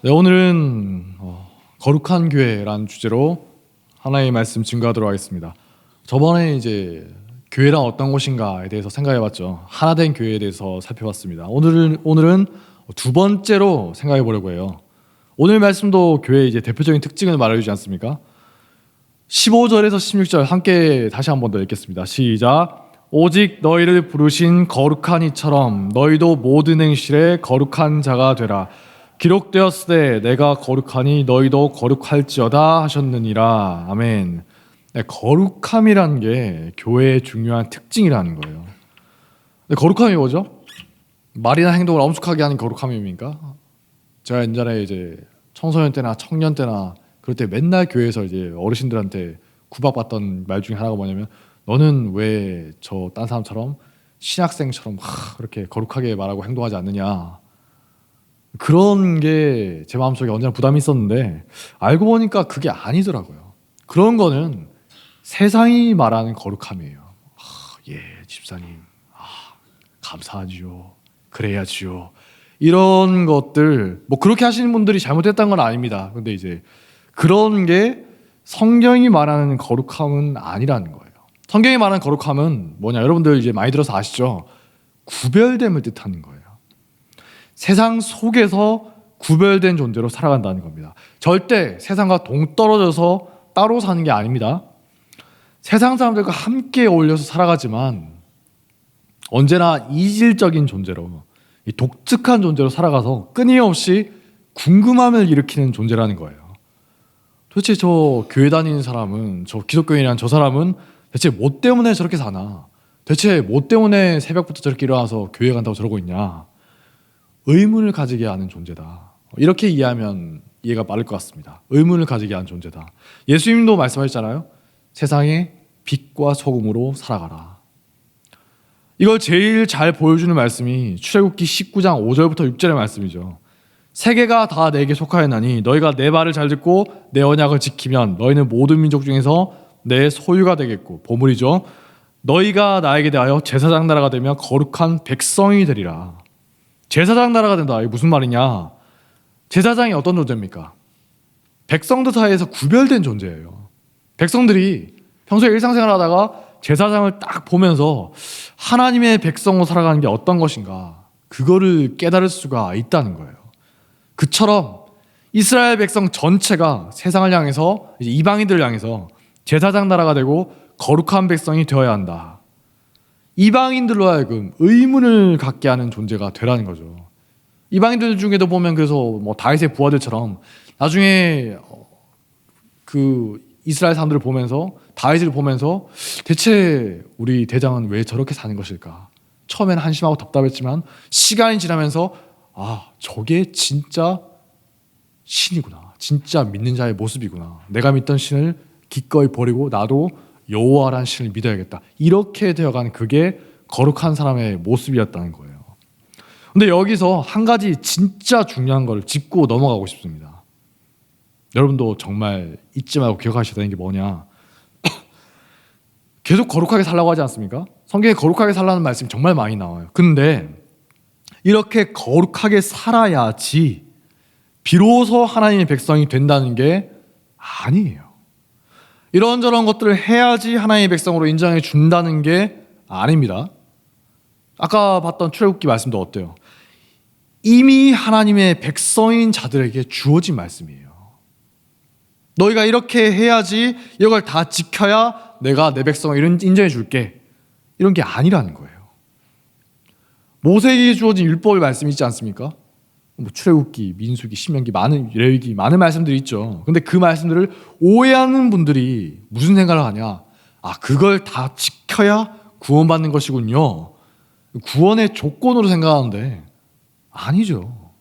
네, 오늘은 거룩한 교회라는 주제로 하나의 말씀 증거하도록 하겠습니다. 저번에 이제 교회란 어떤 곳인가에 대해서 생각해봤죠. 하나된 교회에 대해서 살펴봤습니다. 오늘은 두 번째로 생각해 보려고 해요. 오늘 말씀도 교회의 이제 대표적인 특징을 말해주지 않습니까? 15절에서 16절 함께 다시 한 번 더 읽겠습니다. 시작. 오직 너희를 부르신 거룩한 이처럼 너희도 모든 행실에 거룩한 자가 되라. 기록되었으되 내가 거룩하니 너희도 거룩할지어다 하셨느니라. 아멘. 네, 거룩함이라는 게 교회의 중요한 특징이라는 거예요. 근데 거룩함이 뭐죠? 말이나 행동을 엄숙하게 하는 거룩함입니까? 제가 옛날에 이제 청소년 때나 청년 때나 그럴 때 맨날 교회에서 이제 어르신들한테 구박받던 말 중에 하나가 뭐냐면, 너는 왜 저 딴 사람처럼 신학생처럼 그렇게 거룩하게 말하고 행동하지 않느냐. 그런 게 제 마음속에 언제나 부담이 있었는데, 알고 보니까 그게 아니더라고요. 그런 거는 세상이 말하는 거룩함이에요. 예, 집사님, 감사하지요. 그래야지요. 이런 것들, 뭐 그렇게 하시는 분들이 잘못했다는 건 아닙니다. 근데 이제 그런 게 성경이 말하는 거룩함은 아니라는 거예요. 성경이 말하는 거룩함은 뭐냐? 여러분들 이제 많이 들어서 아시죠? 구별됨을 뜻하는 거예요. 세상 속에서 구별된 존재로 살아간다는 겁니다. 절대 세상과 동떨어져서 따로 사는 게 아닙니다. 세상 사람들과 함께 어울려서 살아가지만 언제나 이질적인 존재로, 독특한 존재로 살아가서 끊임없이 궁금함을 일으키는 존재라는 거예요. 도대체 저 교회 다니는 사람은, 저 기독교인이란 저 사람은 대체 뭐 때문에 저렇게 사나? 대체 뭐 때문에 새벽부터 저렇게 일어나서 교회 간다고 저러고 있냐? 의문을 가지게 하는 존재다. 이렇게 이해하면 이해가 빠를 것 같습니다. 의문을 가지게 하는 존재다. 예수님도 말씀하셨잖아요. 세상의 빛과 소금으로 살아가라. 이걸 제일 잘 보여주는 말씀이 출애굽기 19장 5절부터 6절의 말씀이죠. 세계가 다 내게 속하였나니 너희가 내 말을 잘 듣고 내 언약을 지키면 너희는 모든 민족 중에서 내 소유가 되겠고, 보물이죠. 너희가 나에게 대하여 제사장 나라가 되며 거룩한 백성이 되리라. 제사장 나라가 된다. 이게 무슨 말이냐? 제사장이 어떤 존재입니까? 백성들 사이에서 구별된 존재예요. 백성들이 평소에 일상생활 하다가 제사장을 딱 보면서 하나님의 백성으로 살아가는 게 어떤 것인가, 그거를 깨달을 수가 있다는 거예요. 그처럼 이스라엘 백성 전체가 세상을 향해서, 이제 이방인들을 향해서 제사장 나라가 되고 거룩한 백성이 되어야 한다. 이방인들로 하여금 의문을 갖게 하는 존재가 되라는 거죠. 이방인들 중에도 보면, 그래서 뭐 다윗의 부하들처럼 나중에 그 이스라엘 사람들을 보면서, 다윗을 보면서 대체 우리 대장은 왜 저렇게 사는 것일까? 처음에는 한심하고 답답했지만 시간이 지나면서 저게 진짜 신이구나. 진짜 믿는 자의 모습이구나. 내가 믿던 신을 기꺼이 버리고 나도 여호와라는 신을 믿어야겠다. 이렇게 되어가는, 그게 거룩한 사람의 모습이었다는 거예요. 근데 여기서 한 가지 진짜 중요한 걸 짚고 넘어가고 싶습니다. 여러분도 정말 잊지 말고 기억하셔야 되는 게 뭐냐? 계속 거룩하게 살라고 하지 않습니까? 성경에 거룩하게 살라는 말씀이 정말 많이 나와요. 근데 이렇게 거룩하게 살아야지 비로소 하나님의 백성이 된다는 게 아니에요. 이런저런 것들을 해야지 하나님의 백성으로 인정해 준다는 게 아닙니다. 아까 봤던 출애굽기 말씀도 어때요? 이미 하나님의 백성인 자들에게 주어진 말씀이에요. 너희가 이렇게 해야지, 이걸 다 지켜야 내가 내 백성을 인정해 줄게. 이런 게 아니라는 거예요. 모세에게 주어진 율법의 말씀이 있지 않습니까? 뭐 출애굽기, 민수기, 신명기, 레위기 많은 말씀들이 있죠. 근데 그 말씀들을 오해하는 분들이 무슨 생각을 하냐? 그걸 다 지켜야 구원받는 것이군요. 구원의 조건으로 생각하는데 아니죠.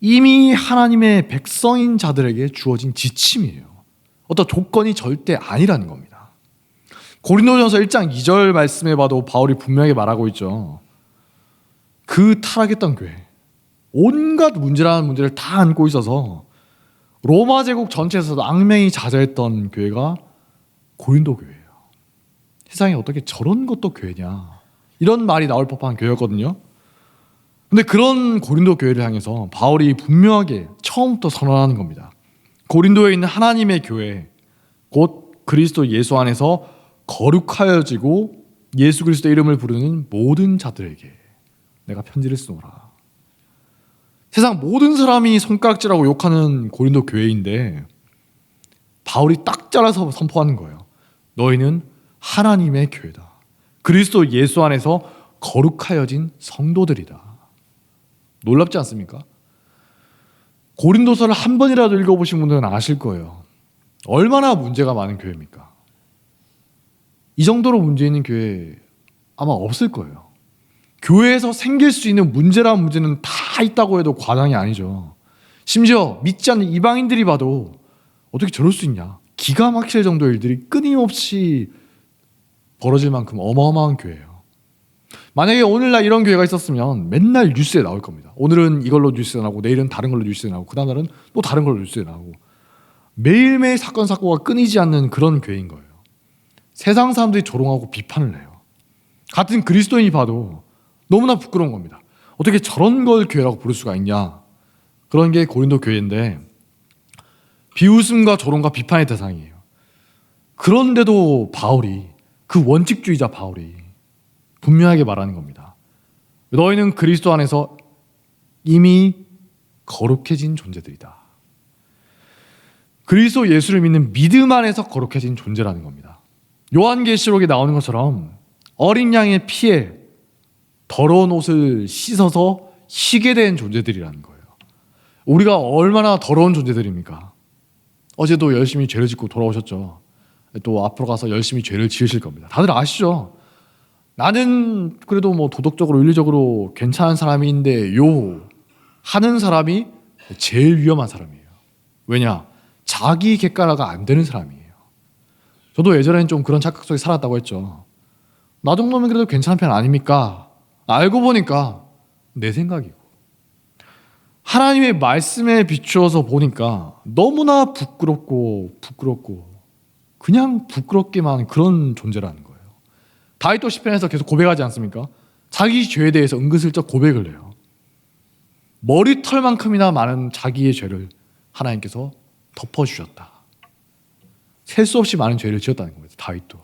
이미 하나님의 백성인 자들에게 주어진 지침이에요. 어떤 조건이 절대 아니라는 겁니다. 고린도전서 1장 2절 말씀에 봐도 바울이 분명하게 말하고 있죠. 그 타락했던 교회, 온갖 문제라는 문제를 다 안고 있어서 로마 제국 전체에서도 악명이 자자했던 교회가 고린도 교회예요. 세상에 어떻게 저런 것도 교회냐, 이런 말이 나올 법한 교회였거든요. 근데 그런 고린도 교회를 향해서 바울이 분명하게 처음부터 선언하는 겁니다. 고린도에 있는 하나님의 교회, 곧 그리스도 예수 안에서 거룩하여지고 예수 그리스도 이름을 부르는 모든 자들에게 내가 편지를 쓰노라. 세상 모든 사람이 손가락질하고 욕하는 고린도 교회인데 바울이 딱 잘라서 선포하는 거예요. 너희는 하나님의 교회다. 그리스도 예수 안에서 거룩하여진 성도들이다. 놀랍지 않습니까? 고린도서를 한 번이라도 읽어보신 분들은 아실 거예요. 얼마나 문제가 많은 교회입니까? 이 정도로 문제 있는 교회 아마 없을 거예요. 교회에서 생길 수 있는 문제란 문제는 다 있다고 해도 과장이 아니죠. 심지어 믿지 않는 이방인들이 봐도 어떻게 저럴 수 있냐, 기가 막힐 정도의 일들이 끊임없이 벌어질 만큼 어마어마한 교회예요. 만약에 오늘날 이런 교회가 있었으면 맨날 뉴스에 나올 겁니다. 오늘은 이걸로 뉴스에 나오고 내일은 다른 걸로 뉴스에 나오고 그 다음 날은 또 다른 걸로 뉴스에 나오고 매일매일 사건 사고가 끊이지 않는 그런 교회인 거예요. 세상 사람들이 조롱하고 비판을 해요. 같은 그리스도인이 봐도 너무나 부끄러운 겁니다. 어떻게 저런 걸 교회라고 부를 수가 있냐. 그런 게 고린도 교회인데 비웃음과 조롱과 비판의 대상이에요. 그런데도 바울이, 그 원칙주의자 바울이 분명하게 말하는 겁니다. 너희는 그리스도 안에서 이미 거룩해진 존재들이다. 그리스도 예수를 믿는 믿음 안에서 거룩해진 존재라는 겁니다. 요한계시록에 나오는 것처럼 어린 양의 피에 더러운 옷을 씻어서 희게 된 존재들이라는 거예요. 우리가 얼마나 더러운 존재들입니까? 어제도 열심히 죄를 짓고 돌아오셨죠. 또 앞으로 가서 열심히 죄를 지으실 겁니다. 다들 아시죠? 나는 그래도 뭐 도덕적으로 윤리적으로 괜찮은 사람인데요 하는 사람이 제일 위험한 사람이에요. 왜냐? 자기 객관화가 안 되는 사람이에요. 저도 예전에는 좀 그런 착각 속에 살았다고 했죠. 나 정도면 그래도 괜찮은 편 아닙니까? 알고 보니까 내 생각이고 하나님의 말씀에 비추어서 보니까 너무나 부끄럽고 그냥 부끄럽게만 그런 존재라는 거예요. 다윗도 시편에서 계속 고백하지 않습니까? 자기 죄에 대해서 은근슬쩍 고백을 해요. 머리털만큼이나 많은 자기의 죄를 하나님께서 덮어주셨다. 셀 수 없이 많은 죄를 지었다는 겁니다. 다윗도.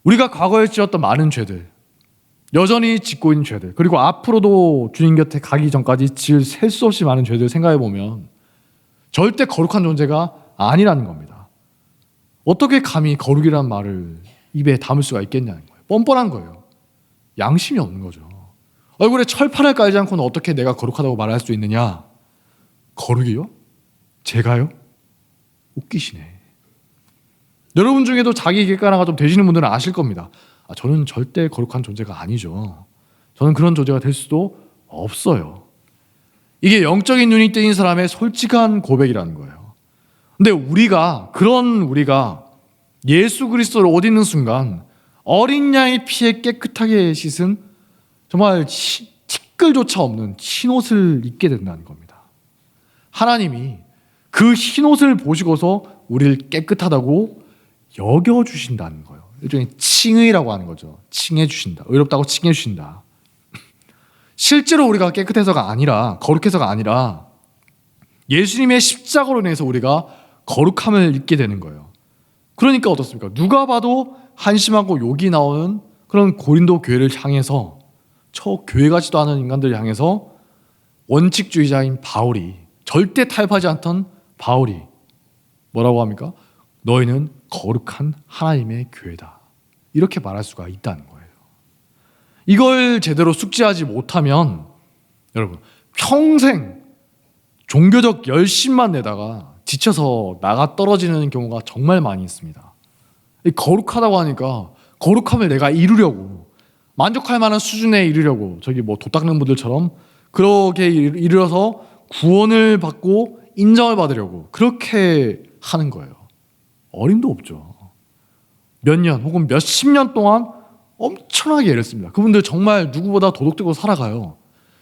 우리가 과거에 지었던 많은 죄들, 여전히 짓고 있는 죄들, 그리고 앞으로도 주님 곁에 가기 전까지 지을 셀 수 없이 많은 죄들 생각해 보면 절대 거룩한 존재가 아니라는 겁니다. 어떻게 감히 거룩이라는 말을 입에 담을 수가 있겠냐는 거예요. 뻔뻔한 거예요. 양심이 없는 거죠. 얼굴에 철판을 깔지 않고는 어떻게 내가 거룩하다고 말할 수 있느냐? 거룩이요? 제가요? 웃기시네. 여러분 중에도 자기 객관화가 좀 되시는 분들은 아실 겁니다. 저는 절대 거룩한 존재가 아니죠. 저는 그런 존재가 될 수도 없어요. 이게 영적인 눈이 뜨인 사람의 솔직한 고백이라는 거예요. 근데 우리가 예수 그리스도를 옷 입는 순간 어린 양의 피에 깨끗하게 씻은 정말 티끌조차 없는 흰옷을 입게 된다는 겁니다. 하나님이 그 흰옷을 보시고서 우리를 깨끗하다고 여겨주신다는 거예요. 일종의 칭의라고 하는 거죠. 칭해주신다. 의롭다고 칭해주신다. 실제로 우리가 깨끗해서가 아니라, 거룩해서가 아니라 예수님의 십자가로 인해서 우리가 거룩함을 입게 되는 거예요. 그러니까 어떻습니까? 누가 봐도 한심하고 욕이 나오는 그런 고린도 교회를 향해서, 저 교회 같지도 않은 인간들을 향해서 원칙주의자인 바울이, 절대 타협하지 않던 바울이 뭐라고 합니까? 너희는 거룩한 하나님의 교회다. 이렇게 말할 수가 있다는 거예요. 이걸 제대로 숙지하지 못하면 여러분 평생 종교적 열심만 내다가 지쳐서 나가 떨어지는 경우가 정말 많이 있습니다. 거룩하다고 하니까 거룩함을 내가 이루려고, 만족할 만한 수준에 이르려고, 저기 뭐 도 닦는 분들처럼 그렇게 이르러서 구원을 받고 인정을 받으려고 그렇게 하는 거예요. 어림도 없죠. 몇 년 혹은 몇십 년 동안 엄청나게 애를 씁니다. 그분들 정말 누구보다 도덕적으로 살아가요.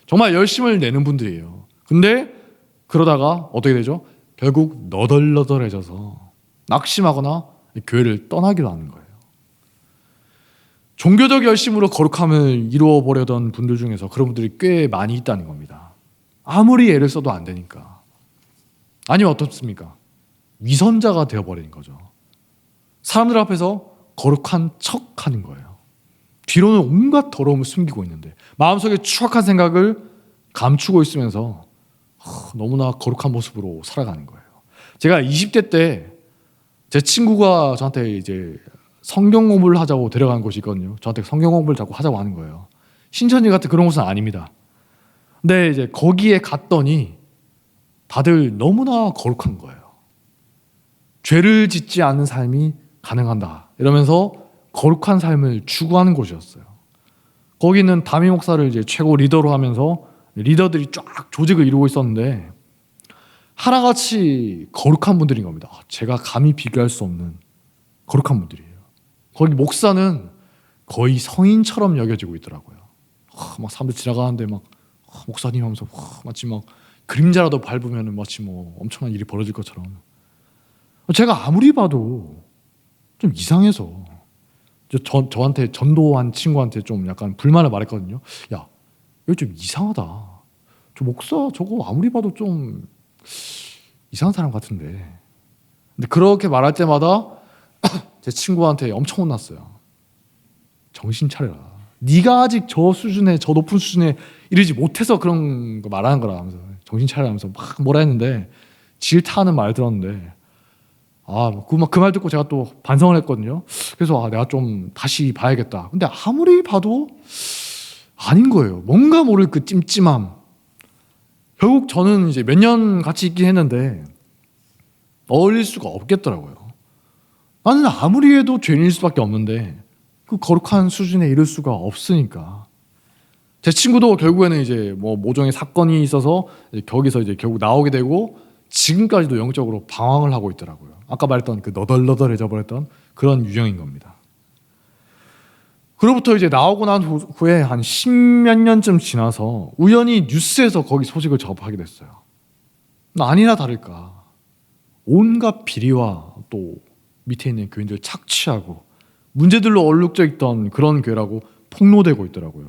정말 열심을 내는 분들이에요. 근데 그러다가 어떻게 되죠? 결국 너덜너덜해져서 낙심하거나 교회를 떠나기도 하는 거예요. 종교적 열심으로 거룩함을 이루어보려던 분들 중에서 그런 분들이 꽤 많이 있다는 겁니다. 아무리 애를 써도 안 되니까. 아니면 어떻습니까? 위선자가 되어버리는 거죠. 사람들 앞에서 거룩한 척하는 거예요. 뒤로는 온갖 더러움을 숨기고 있는데 마음속에 추악한 생각을 감추고 있으면서 너무나 거룩한 모습으로 살아가는 거예요. 제가 20대 때 제 친구가 저한테 이제 성경 공부를 하자고 데려간 곳이 있거든요. 저한테 성경 공부를 자꾸 하자고 하는 거예요. 신천지 같은 그런 곳은 아닙니다. 근데 이제 거기에 갔더니 다들 너무나 거룩한 거예요. 죄를 짓지 않는 삶이 가능한다 이러면서 거룩한 삶을 추구하는 곳이었어요. 거기는 담임 목사를 이제 최고 리더로 하면서 리더들이 쫙 조직을 이루고 있었는데 하나같이 거룩한 분들인 겁니다. 제가 감히 비교할 수 없는 거룩한 분들이에요. 거기 목사는 거의 성인처럼 여겨지고 있더라고요. 막 사람들 지나가는데 막 목사님 하면서 마치 막 그림자라도 밟으면 마치 뭐 엄청난 일이 벌어질 것처럼. 제가 아무리 봐도 좀 이상해서 저한테 전도한 친구한테 좀 약간 불만을 말했거든요. 야, 이거 좀 이상하다. 저 목사 저거 아무리 봐도 좀 이상한 사람 같은데. 근데 그렇게 말할 때마다 제 친구한테 엄청 혼났어요. 정신 차려라. 네가 아직 저 수준에, 저 높은 수준에 이르지 못해서 그런 거 말하는 거라 하면서 정신 차려라 하면서 막 뭐라 했는데 질타하는 말 들었는데 그 말 듣고 제가 또 반성을 했거든요. 그래서 내가 좀 다시 봐야겠다. 근데 아무리 봐도 아닌 거예요. 뭔가 모를 그 찜찜함. 결국 저는 이제 몇 년 같이 있긴 했는데 어울릴 수가 없겠더라고요. 나는 아무리 해도 죄인일 수밖에 없는데 그 거룩한 수준에 이를 수가 없으니까. 제 친구도 결국에는 이제 뭐 모종의 사건이 있어서 거기서 이제 결국 나오게 되고 지금까지도 영적으로 방황을 하고 있더라고요. 아까 말했던 그 너덜너덜해져 버렸던 그런 유형인 겁니다. 그로부터 이제 나오고 난 후에 한 10몇 년쯤 지나서 우연히 뉴스에서 거기 소식을 접하게 됐어요. 아니나 다를까 온갖 비리와 또 밑에 있는 교인들 착취하고 문제들로 얼룩져 있던 그런 교회라고 폭로되고 있더라고요.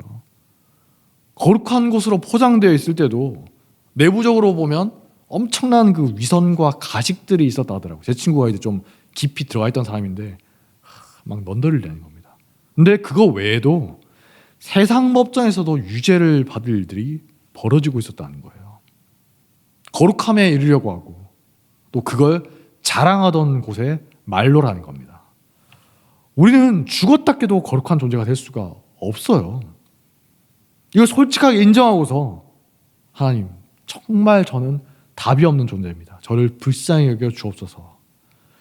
거룩한 곳으로 포장되어 있을 때도 내부적으로 보면 엄청난 그 위선과 가식들이 있었다 하더라고요. 제 친구가 이제 좀 깊이 들어가 있던 사람인데 막 넌더리려는 겁니다. 근데 그거 외에도 세상 법정에서도 유죄를 받을 일들이 벌어지고 있었다는 거예요. 거룩함에 이르려고 하고 또 그걸 자랑하던 곳에 말로라는 겁니다. 우리는 죽었다 깨도 거룩한 존재가 될 수가 없어요. 이걸 솔직하게 인정하고서 하나님 정말 저는 답이 없는 존재입니다. 저를 불쌍히 여겨 주옵소서.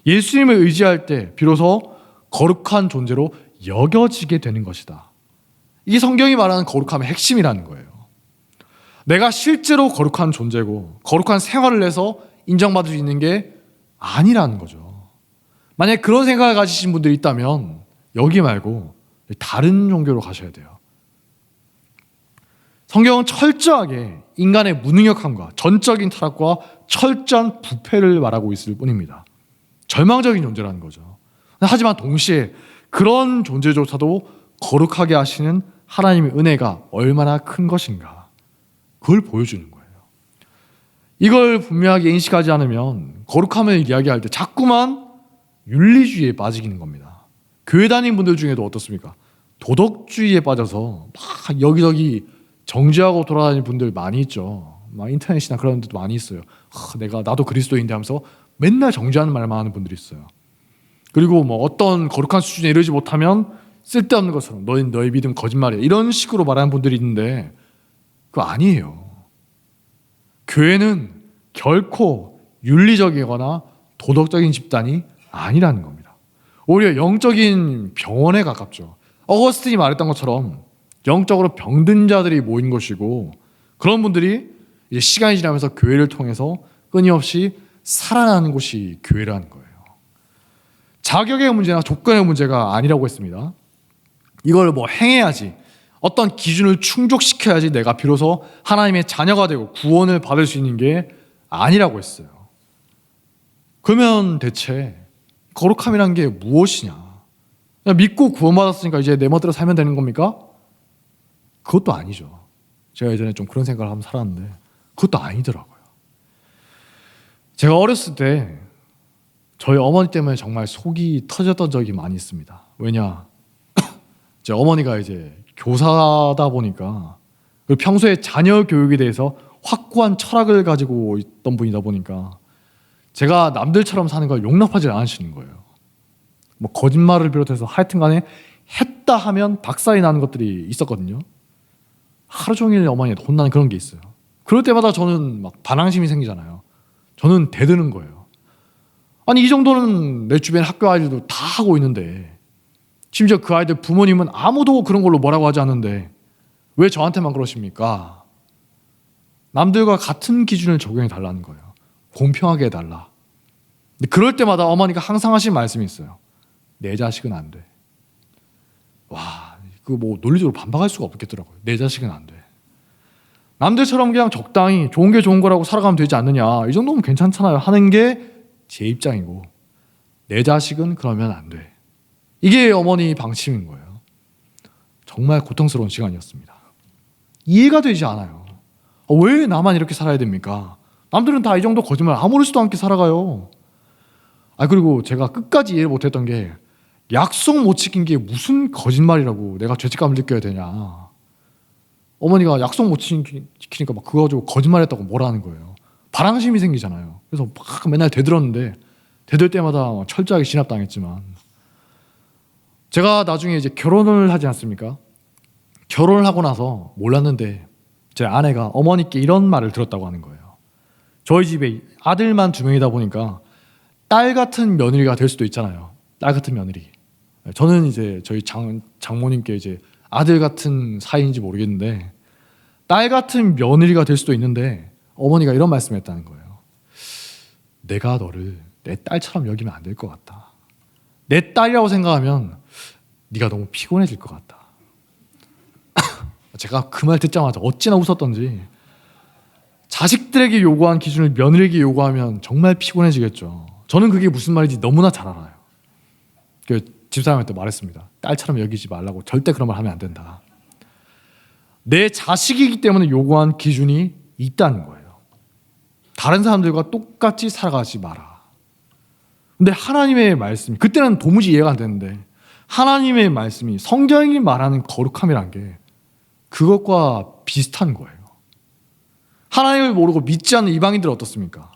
예수님을 의지할 때 비로소 거룩한 존재로 여겨지게 되는 것이다. 이게 성경이 말하는 거룩함의 핵심이라는 거예요. 내가 실제로 거룩한 존재고 거룩한 생활을 해서 인정받을 수 있는 게 아니라는 거죠. 만약에 그런 생각을 가지신 분들이 있다면 여기 말고 다른 종교로 가셔야 돼요. 성경은 철저하게 인간의 무능력함과 전적인 타락과 철저한 부패를 말하고 있을 뿐입니다. 절망적인 존재라는 거죠. 하지만 동시에 그런 존재조차도 거룩하게 하시는 하나님의 은혜가 얼마나 큰 것인가 그걸 보여주는 거예요. 이걸 분명하게 인식하지 않으면 거룩함을 이야기할 때 자꾸만 윤리주의에 빠지는 겁니다. 교회 다니는 분들 중에도 어떻습니까? 도덕주의에 빠져서 막 여기저기 정죄하고 돌아다니는 분들 많이 있죠. 막 인터넷이나 그런 데도 많이 있어요. 나도 그리스도인데 하면서 맨날 정죄하는 말만 하는 분들이 있어요. 그리고 뭐 어떤 거룩한 수준에 이르지 못하면 쓸데없는 것처럼 너희 믿음 거짓말이야 이런 식으로 말하는 분들이 있는데 그거 아니에요. 교회는 결코 윤리적이거나 도덕적인 집단이 아니라는 겁니다. 오히려 영적인 병원에 가깝죠. 어거스틴이 말했던 것처럼 영적으로 병든 자들이 모인 것이고 그런 분들이 이제 시간이 지나면서 교회를 통해서 끊임없이 살아나는 곳이 교회라는 거예요. 자격의 문제나 조건의 문제가 아니라고 했습니다. 이걸 뭐 행해야지 어떤 기준을 충족시켜야지 내가 비로소 하나님의 자녀가 되고 구원을 받을 수 있는 게 아니라고 했어요. 그러면 대체 거룩함이란 게 무엇이냐? 그냥 믿고 구원받았으니까 이제 내 멋대로 살면 되는 겁니까? 그것도 아니죠. 제가 예전에 좀 그런 생각을 하면서 살았는데 그것도 아니더라고요. 제가 어렸을 때 저희 어머니 때문에 정말 속이 터졌던 적이 많이 있습니다. 왜냐, 제 어머니가 이제 교사다 보니까 그리고 평소에 자녀 교육에 대해서 확고한 철학을 가지고 있던 분이다 보니까 제가 남들처럼 사는 걸 용납하지 않으시는 거예요. 뭐 거짓말을 비롯해서 하여튼간에 했다 하면 박살이 나는 것들이 있었거든요. 하루 종일 어머니한테 혼나는 그런 게 있어요. 그럴 때마다 저는 막 반항심이 생기잖아요. 저는 대드는 거예요. 아니, 이 정도는 내 주변 학교 아이들도 다 하고 있는데, 심지어 그 아이들 부모님은 아무도 그런 걸로 뭐라고 하지 않는데 왜 저한테만 그러십니까? 남들과 같은 기준을 적용해 달라는 거예요. 공평하게 해달라. 근데 그럴 때마다 어머니가 항상 하신 말씀이 있어요. 내 자식은 안 돼. 와, 그 뭐 논리적으로 반박할 수가 없겠더라고요. 내 자식은 안 돼. 남들처럼 그냥 적당히 좋은 게 좋은 거라고 살아가면 되지 않느냐, 이 정도면 괜찮잖아요 하는 게 제 입장이고, 내 자식은 그러면 안 돼. 이게 어머니 방침인 거예요. 정말 고통스러운 시간이었습니다. 이해가 되지 않아요. 왜 나만 이렇게 살아야 됩니까? 남들은 다 이 정도 거짓말 아무렇지도 않게 살아가요. 그리고 제가 끝까지 이해 못했던 게, 약속 못 지킨 게 무슨 거짓말이라고 내가 죄책감을 느껴야 되냐. 어머니가 약속 못 지키니까 막 그거 가지고 거짓말했다고 뭐라는 거예요. 반항심이 생기잖아요. 그래서 막 맨날 대들었는데, 대들 때마다 철저하게 진압당했지만, 제가 나중에 이제 결혼을 하지 않습니까? 결혼을 하고 나서 몰랐는데 제 아내가 어머니께 이런 말을 들었다고 하는 거예요. 저희 집에 아들만 2명이다 보니까 딸 같은 며느리가 될 수도 있잖아요. 딸 같은 며느리. 저는 이제 저희 장모님께 이제 아들 같은 사이인지 모르겠는데 딸 같은 며느리가 될 수도 있는데, 어머니가 이런 말씀을 했다는 거예요. 내가 너를 내 딸처럼 여기면 안 될 것 같다. 내 딸이라고 생각하면 네가 너무 피곤해질 것 같다. 제가 그 말 듣자마자 어찌나 웃었던지. 자식들에게 요구한 기준을 며느리에게 요구하면 정말 피곤해지겠죠. 저는 그게 무슨 말인지 너무나 잘 알아요. 그 집사람한테 말했습니다. 딸처럼 여기지 말라고. 절대 그런 말 하면 안 된다. 내 자식이기 때문에 요구한 기준이 있다는 거예요. 다른 사람들과 똑같이 살아가지 마라. 근데 하나님의 말씀이, 그때는 도무지 이해가 안 되는데 하나님의 말씀이, 성경이 말하는 거룩함이란 게 그것과 비슷한 거예요. 하나님을 모르고 믿지 않는 이방인들은 어떻습니까?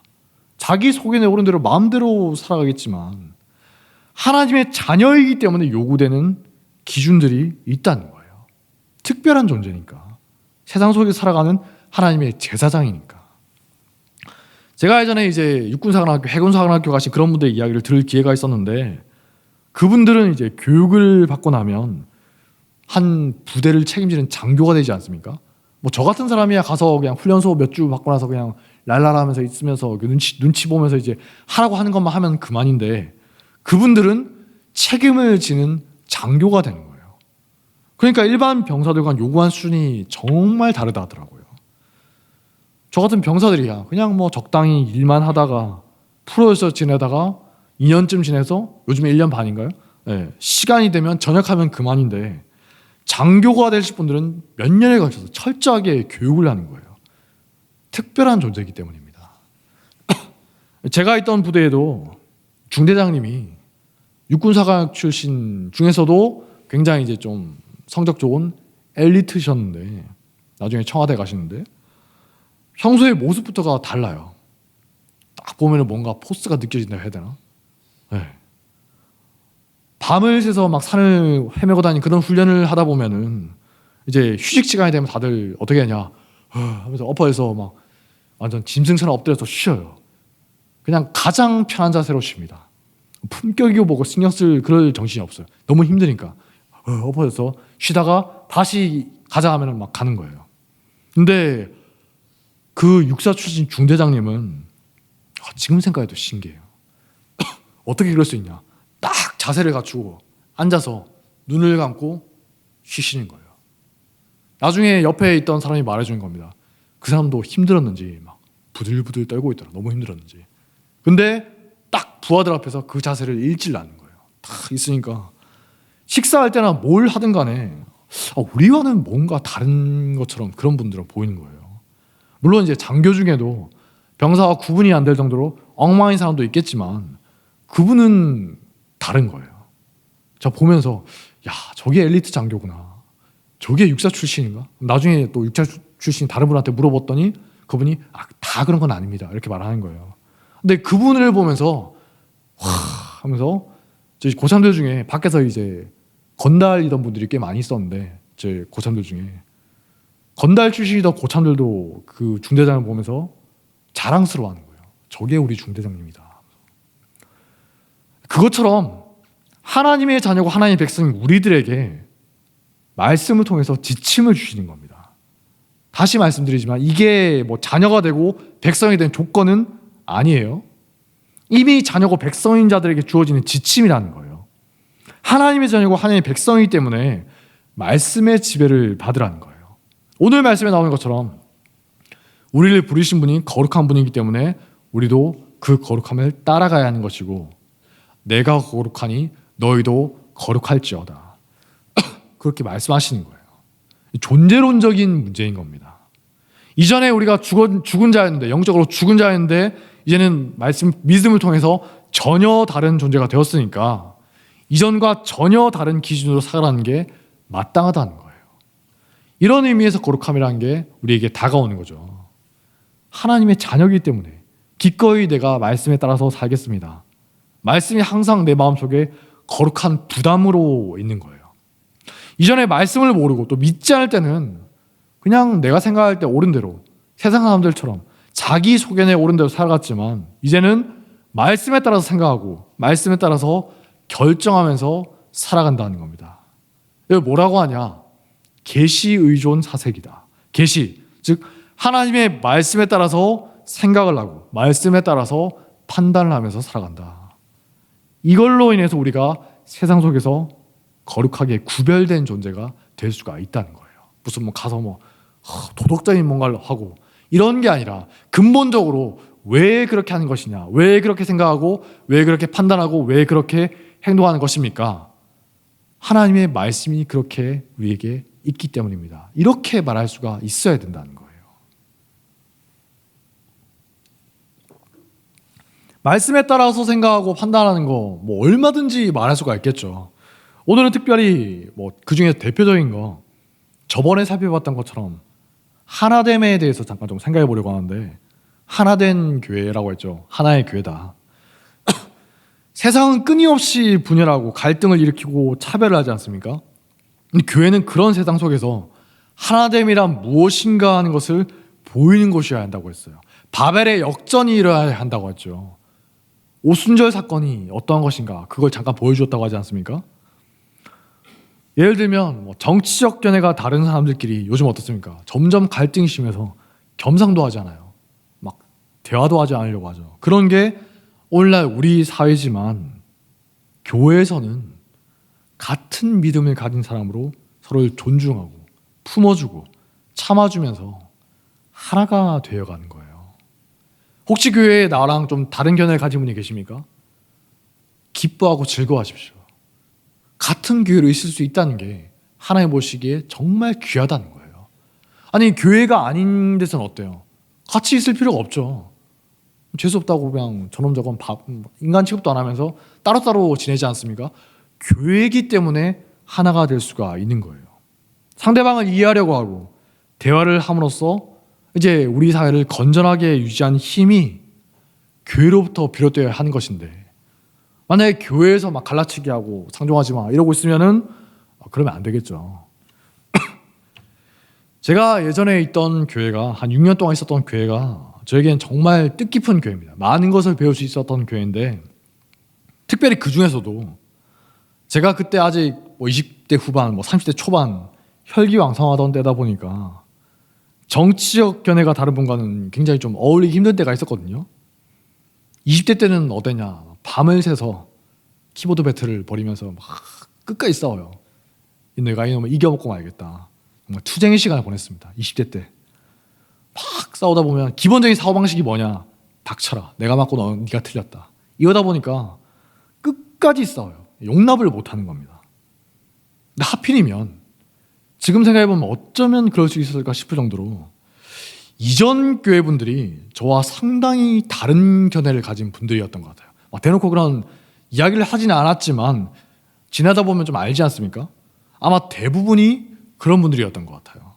자기 속에 내오는 대로 마음대로 살아가겠지만 하나님의 자녀이기 때문에 요구되는 기준들이 있다는 거예요. 특별한 존재니까. 세상 속에 살아가는 하나님의 제사장이니까. 제가 예전에 이제 육군사관학교, 해군사관학교 가신 그런 분들의 이야기를 들을 기회가 있었는데, 그분들은 이제 교육을 받고 나면 한 부대를 책임지는 장교가 되지 않습니까? 뭐 저 같은 사람이야 가서 그냥 훈련소 몇 주 받고 나서 그냥 랄랄하면서 있으면서 눈치 보면서 이제 하라고 하는 것만 하면 그만인데, 그분들은 책임을 지는 장교가 되는 거예요. 그러니까 일반 병사들과 요구한 수준이 정말 다르다 하더라고요. 저 같은 병사들이야 그냥 뭐 적당히 일만 하다가 프로에서 지내다가 2년쯤 지내서, 요즘에 1년 반인가요? 네, 시간이 되면 전역하면 그만인데, 장교가 되실 분들은 몇 년에 걸쳐서 철저하게 교육을 하는 거예요. 특별한 존재이기 때문입니다. 제가 있던 부대에도 중대장님이 육군사관 출신 중에서도 굉장히 이제 좀 성적 좋은 엘리트셨는데, 나중에 청와대 가시는데 평소의 모습부터가 달라요. 딱 보면 뭔가 포스가 느껴진다 해야 되나? 네. 밤을 새서 막 산을 헤매고 다니는 그런 훈련을 하다 보면은 이제 휴식 시간이 되면 다들 어떻게 하냐 하면서 엎어져서 막 완전 짐승처럼 엎드려서 쉬어요. 그냥 가장 편한 자세로 쉽니다. 품격이고 뭐고 신경 쓸 그럴 정신이 없어요. 너무 힘드니까 엎어져서 쉬다가 다시 가자 하면 막 가는 거예요. 근데 그 육사 출신 중대장님은 지금 생각해도 신기해요. 어떻게 그럴 수 있냐. 딱 자세를 갖추고 앉아서 눈을 감고 쉬시는 거예요. 나중에 옆에 있던 사람이 말해주는 겁니다. 그 사람도 힘들었는지 막 부들부들 떨고 있더라. 너무 힘들었는지. 근데 딱 부하들 앞에서 그 자세를 잃질 않는 거예요. 딱 있으니까 식사할 때나 뭘 하든 간에 우리와는 뭔가 다른 것처럼 그런 분들은 보이는 거예요. 물론 이제 장교 중에도 병사와 구분이 안 될 정도로 엉망인 사람도 있겠지만 그분은 다른 거예요. 저 보면서 야, 저게 엘리트 장교구나. 저게 육사 출신인가? 나중에 또 육사 출신 다른 분한테 물어봤더니 그분이 다 그런 건 아닙니다. 이렇게 말하는 거예요. 근데 그분을 보면서 와 하면서 저희 고참들 중에 밖에서 이제 건달이던 분들이 꽤 많이 있었는데 제 고참들 중에 건달 출신이던 고참들도 그 중대장을 보면서 자랑스러워하는 거예요. 저게 우리 중대장님이다. 그것처럼 하나님의 자녀고 하나님의 백성인 우리들에게 말씀을 통해서 지침을 주시는 겁니다. 다시 말씀드리지만 이게 뭐 자녀가 되고 백성이 된 조건은 아니에요. 이미 자녀고 백성인 자들에게 주어지는 지침이라는 거예요. 하나님의 자녀고 하나님의 백성이기 때문에 말씀의 지배를 받으라는 거예요. 오늘 말씀에 나오는 것처럼 우리를 부르신 분이 거룩한 분이기 때문에 우리도 그 거룩함을 따라가야 하는 것이고 내가 거룩하니 너희도 거룩할지어다. 그렇게 말씀하시는 거예요. 존재론적인 문제인 겁니다. 이전에 우리가 죽은 자였는데 영적으로 죽은 자였는데 이제는 믿음을 통해서 전혀 다른 존재가 되었으니까 이전과 전혀 다른 기준으로 살아가는 게 마땅하다는 거예요. 이런 의미에서 거룩함이라는 게 우리에게 다가오는 거죠. 하나님의 자녀이기 때문에 기꺼이 내가 말씀에 따라서 살겠습니다. 말씀이 항상 내 마음속에 거룩한 부담으로 있는 거예요. 이전에 말씀을 모르고 또 믿지 않을 때는 그냥 내가 생각할 때 옳은 대로 세상 사람들처럼 자기 소견에 옳은 대로 살아갔지만 이제는 말씀에 따라서 생각하고 말씀에 따라서 결정하면서 살아간다는 겁니다. 이걸 뭐라고 하냐? 계시 의존 사색이다. 계시, 즉 하나님의 말씀에 따라서 생각을 하고 말씀에 따라서 판단을 하면서 살아간다. 이걸로 인해서 우리가 세상 속에서 거룩하게 구별된 존재가 될 수가 있다는 거예요. 무슨 가서 도덕적인 뭔가를 하고 이런 게 아니라 근본적으로 왜 그렇게 하는 것이냐, 왜 그렇게 생각하고 왜 그렇게 판단하고 왜 그렇게 행동하는 것입니까? 하나님의 말씀이 그렇게 우리에게 있기 때문입니다. 이렇게 말할 수가 있어야 된다는 거예요. 말씀에 따라서 생각하고 판단하는 거 얼마든지 말할 수가 있겠죠. 오늘은 특별히 그 중에 대표적인 거 저번에 살펴봤던 것처럼 하나됨에 대해서 잠깐 좀 생각해 보려고 하는데 하나된 교회라고 했죠. 하나의 교회다. 세상은 끊임없이 분열하고 갈등을 일으키고 차별을 하지 않습니까? 근데 교회는 그런 세상 속에서 하나됨이란 무엇인가 하는 것을 보이는 곳이어야 한다고 했어요. 바벨의 역전이 일어나야 한다고 했죠. 오순절 사건이 어떠한 것인가 그걸 잠깐 보여주었다고 하지 않습니까? 예를 들면 정치적 견해가 다른 사람들끼리 요즘 어떻습니까? 점점 갈등이 심해서 겸상도 하지 않아요. 막 대화도 하지 않으려고 하죠. 그런 게 오늘날 우리 사회지만 교회에서는 같은 믿음을 가진 사람으로 서로를 존중하고 품어주고 참아주면서 하나가 되어가는 거예요. 혹시 교회에 나랑 좀 다른 견해를 가진 분이 계십니까? 기뻐하고 즐거워하십시오. 같은 교회로 있을 수 있다는 게 하나님 보시기에 정말 귀하다는 거예요. 아니 교회가 아닌 데서는 어때요? 같이 있을 필요가 없죠. 재수없다고 그냥 저놈저건 인간 취급도 안 하면서 따로따로 지내지 않습니까? 교회이기 때문에 하나가 될 수가 있는 거예요. 상대방을 이해하려고 하고 대화를 함으로써 이제 우리 사회를 건전하게 유지한 힘이 교회로부터 비롯되어야 하는 것인데 만약에 교회에서 막 갈라치기 하고 상종하지 마 이러고 있으면은 그러면 안 되겠죠. 제가 예전에 있던 교회가 한 6년 동안 있었던 교회가 저에겐 정말 뜻깊은 교회입니다. 많은 것을 배울 수 있었던 교회인데 특별히 그 중에서도 제가 그때 아직 20대 후반, 30대 초반 혈기왕성하던 때다 보니까 정치적 견해가 다른 분과는 굉장히 좀 어울리기 힘든 때가 있었거든요. 20대 때는 어땠냐? 밤을 새서 키보드 배틀을 벌이면서 막 끝까지 싸워요. 내가 이놈을 이겨먹고 말겠다. 정말 투쟁의 시간을 보냈습니다. 20대 때. 막 싸우다 보면 기본적인 사고방식이 뭐냐? 닥쳐라. 내가 맞고 네가 틀렸다. 이러다 보니까 끝까지 싸워요. 용납을 못하는 겁니다. 근데 하필이면 지금 생각해보면 어쩌면 그럴 수 있었을까 싶을 정도로 이전 교회 분들이 저와 상당히 다른 견해를 가진 분들이었던 것 같아요. 막 대놓고 그런 이야기를 하지는 않았지만 지나다 보면 좀 알지 않습니까? 아마 대부분이 그런 분들이었던 것 같아요.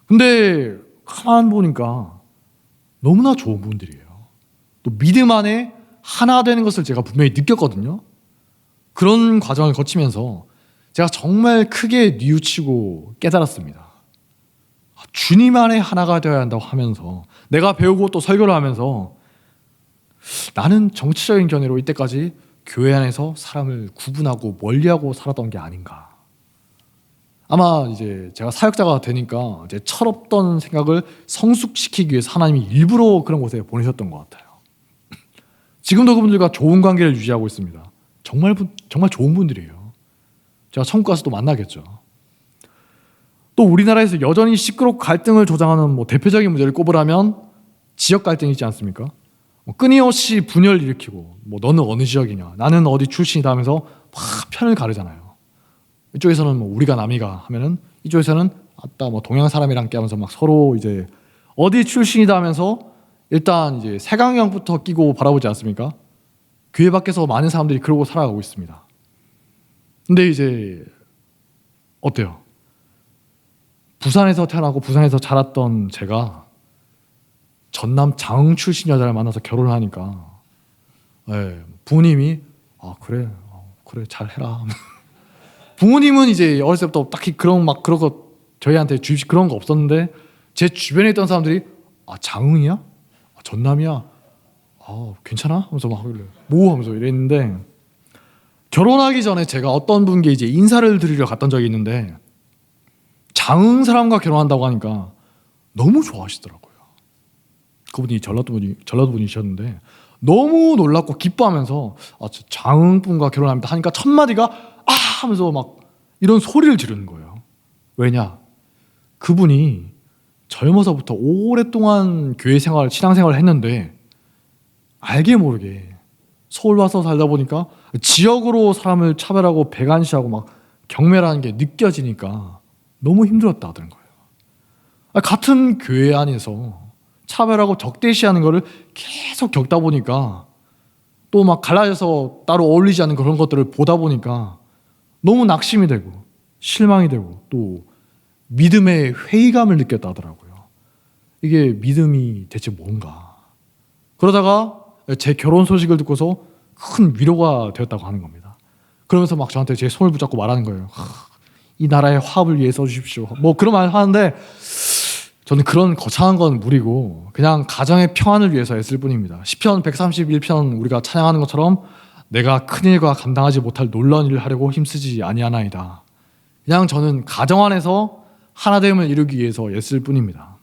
근데 가만 보니까 너무나 좋은 분들이에요. 또 믿음 안에 하나 되는 것을 제가 분명히 느꼈거든요. 그런 과정을 거치면서 제가 정말 크게 뉘우치고 깨달았습니다. 주님 안에 하나가 되어야 한다고 하면서 내가 배우고 또 설교를 하면서 나는 정치적인 견해로 이때까지 교회 안에서 사람을 구분하고 멀리하고 살았던 게 아닌가. 아마 이제 제가 사역자가 되니까 이제 철없던 생각을 성숙시키기 위해서 하나님이 일부러 그런 곳에 보내셨던 것 같아요. 지금도 그분들과 좋은 관계를 유지하고 있습니다. 정말 좋은 분들이에요. 제가 천국 가서 또 만나겠죠. 또 우리나라에서 여전히 시끄럽고 갈등을 조장하는 뭐 대표적인 문제를 꼽으라면 지역 갈등이 있지 않습니까? 끊임없이 분열을 일으키고 뭐 너는 어느 지역이냐, 나는 어디 출신이다 하면서 막 편을 가르잖아요. 이쪽에서는 뭐 우리가 남이가 하면은 이쪽에서는 아따 뭐 동양 사람이랑 깨하면서 막 서로 이제 어디 출신이다 하면서 일단 이제 색안경부터 끼고 바라보지 않습니까? 교회 밖에서 많은 사람들이 그러고 살아가고 있습니다. 근데 이제 어때요? 부산에서 태어나고 부산에서 자랐던 제가 전남 장흥 출신 여자를 만나서 결혼을 하니까 부모님이 그래 잘해라. 부모님은 이제 어렸을 때부터 딱히 그런 거 저희한테 주입식 그런 거 없었는데 제 주변에 있던 사람들이 장흥이야? 전남이야? 괜찮아? 하면서 막 하길래 뭐 하면서 이랬는데 결혼하기 전에 제가 어떤 분께 이제 인사를 드리러 갔던 적이 있는데 장흥 사람과 결혼한다고 하니까 너무 좋아하시더라고요. 그분이 전라도 분이셨는데 너무 놀랍고 기뻐하면서 장흥 분과 결혼합니다 하니까 첫 마디가 하면서 막 이런 소리를 지르는 거예요. 왜냐? 그분이 젊어서부터 오랫동안 교회 생활, 신앙생활을 했는데 알게 모르게 서울 와서 살다 보니까 지역으로 사람을 차별하고 배관시하고 막 경멸하는 게 느껴지니까 너무 힘들었다 하던 거예요. 같은 교회 안에서 차별하고 적대시하는 거를 계속 겪다 보니까 또 막 갈라져서 따로 어울리지 않는 그런 것들을 보다 보니까 너무 낙심이 되고 실망이 되고 또 믿음의 회의감을 느꼈다 하더라고요. 이게 믿음이 대체 뭔가. 그러다가 제 결혼 소식을 듣고서 큰 위로가 되었다고 하는 겁니다. 그러면서 막 저한테 제 손을 붙잡고 말하는 거예요. 이 나라의 화합을 위해 써주십시오. 뭐 그런 말 하는데 저는 그런 거창한 건 무리고 그냥 가정의 평안을 위해서 애쓸 뿐입니다. 시편 131편 우리가 찬양하는 것처럼 내가 큰일과 감당하지 못할 놀라운 일을 하려고 힘쓰지 아니하나이다. 그냥 저는 가정 안에서 하나됨을 이루기 위해서 애쓸 뿐입니다.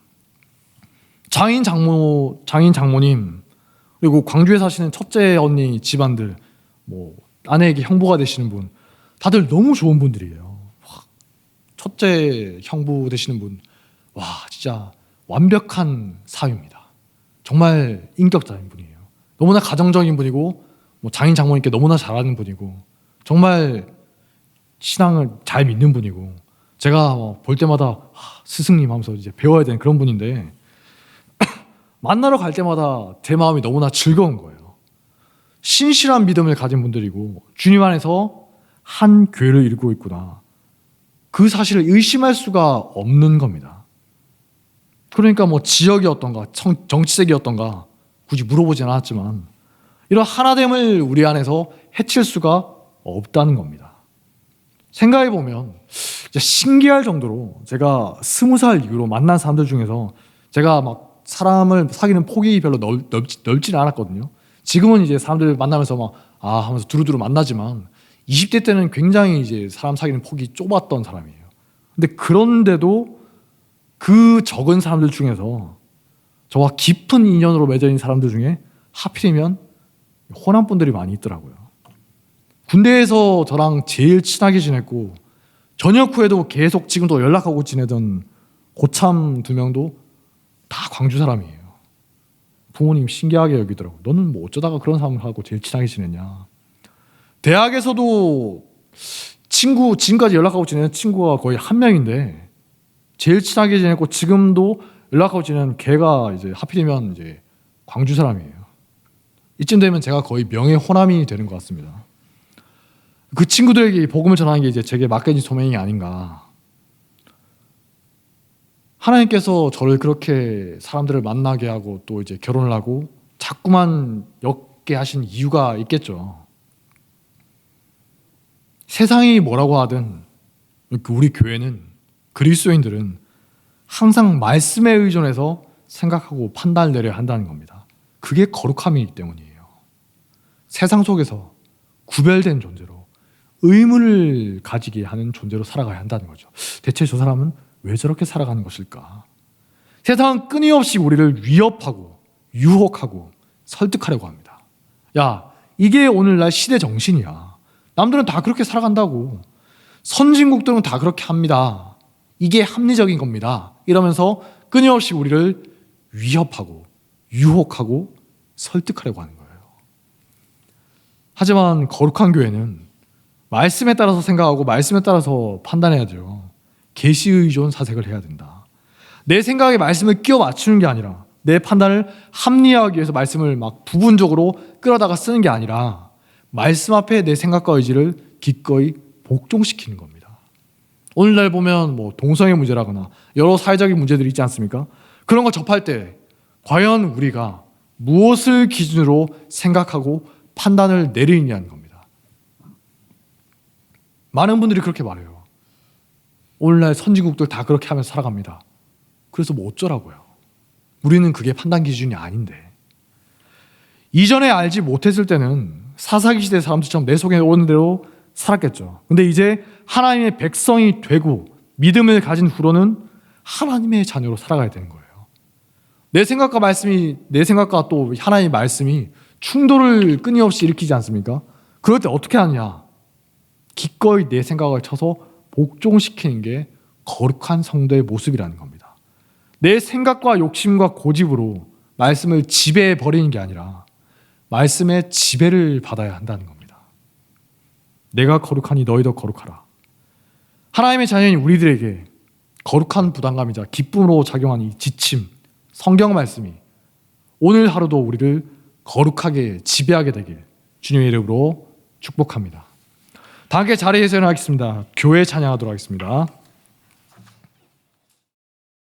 장인 장모님 그리고 광주에 사시는 첫째 언니 집안들 뭐 아내에게 형부가 되시는 분 다들 너무 좋은 분들이에요. 첫째 형부 되시는 분 진짜 완벽한 사위입니다. 정말 인격자인 분이에요. 너무나 가정적인 분이고 장인 장모님께 너무나 잘하는 분이고 정말 신앙을 잘 믿는 분이고 제가 볼 때마다 스승님 하면서 이제 배워야 되는 그런 분인데 만나러 갈 때마다 제 마음이 너무나 즐거운 거예요. 신실한 믿음을 가진 분들이고 주님 안에서 한 교회를 이루고 있구나. 그 사실을 의심할 수가 없는 겁니다. 그러니까 지역이 어떤가 정치색이 어떤가 굳이 물어보진 않았지만 이런 하나됨을 우리 안에서 해칠 수가 없다는 겁니다. 생각해보면 신기할 정도로 제가 20살 이후로 만난 사람들 중에서 제가 막 사람을 사귀는 폭이 별로 넓지는 않았거든요. 지금은 이제 사람들 만나면서 하면서 두루두루 만나지만 20대 때는 굉장히 이제 사람 사귀는 폭이 좁았던 사람이에요. 근데 그런데도 그 적은 사람들 중에서 저와 깊은 인연으로 맺어 있는 사람들 중에 하필이면 호남 분들이 많이 있더라고요. 군대에서 저랑 제일 친하게 지냈고 전역 후에도 계속 지금도 연락하고 지내던 고참 2명도 다 광주 사람이에요. 부모님 신기하게 여기더라고요. 너는 뭐 어쩌다가 그런 사람하고 제일 친하게 지냈냐. 대학에서도 지금까지 연락하고 지내는 친구가 거의 1명인데 제일 친하게 지냈고 지금도 연락하고 지낸 걔가 이제 하필이면 이제 광주 사람이에요. 이쯤 되면 제가 거의 명예 호남이 되는 것 같습니다. 그 친구들에게 복음을 전하는 게 이제 제게 맡겨진 소명이 아닌가. 하나님께서 저를 그렇게 사람들을 만나게 하고 또 이제 결혼을 하고 자꾸만 엮게 하신 이유가 있겠죠. 세상이 뭐라고 하든 우리 교회는, 그리스도인들은 항상 말씀에 의존해서 생각하고 판단을 내려야 한다는 겁니다. 그게 거룩함이기 때문이에요. 세상 속에서 구별된 존재로 의문을 가지게 하는 존재로 살아가야 한다는 거죠. 대체 저 사람은 왜 저렇게 살아가는 것일까? 세상은 끊임없이 우리를 위협하고 유혹하고 설득하려고 합니다. 야, 이게 오늘날 시대 정신이야. 남들은 다 그렇게 살아간다고. 선진국들은 다 그렇게 합니다. 이게 합리적인 겁니다. 이러면서 끊임없이 우리를 위협하고 유혹하고 설득하려고 하는 거예요. 하지만 거룩한 교회는 말씀에 따라서 생각하고 말씀에 따라서 판단해야죠. 계시의존 사색을 해야 된다. 내 생각에 말씀을 끼워 맞추는 게 아니라 내 판단을 합리화하기 위해서 말씀을 막 부분적으로 끌어다가 쓰는 게 아니라 말씀 앞에 내 생각과 의지를 기꺼이 복종시키는 겁니다. 오늘날 보면 뭐 동성애 문제라거나 여러 사회적인 문제들이 있지 않습니까? 그런 거 접할 때 과연 우리가 무엇을 기준으로 생각하고 판단을 내리느냐는 겁니다. 많은 분들이 그렇게 말해요. 오늘날 선진국들 다 그렇게 하면서 살아갑니다. 그래서 뭐 어쩌라고요? 우리는 그게 판단 기준이 아닌데. 이전에 알지 못했을 때는 사사기 시대 사람들처럼 내 속에 오는 대로 살았겠죠. 근데 이제 하나님의 백성이 되고 믿음을 가진 후로는 하나님의 자녀로 살아가야 되는 거예요. 내 생각과 또 하나님의 말씀이 충돌을 끊임없이 일으키지 않습니까? 그럴 때 어떻게 하느냐? 기꺼이 내 생각을 쳐서 복종시키는 게 거룩한 성도의 모습이라는 겁니다. 내 생각과 욕심과 고집으로 말씀을 지배해 버리는 게 아니라 말씀의 지배를 받아야 한다는 겁니다. 내가 거룩하니 너희도 거룩하라. 하나님의 자녀인 우리들에게 거룩한 부담감이자 기쁨으로 작용하는 이 지침, 성경 말씀이 오늘 하루도 우리를 거룩하게 지배하게 되길 주님의 이름으로 축복합니다. 다 함께 자리에서 일어나겠습니다. 교회 찬양하도록 하겠습니다.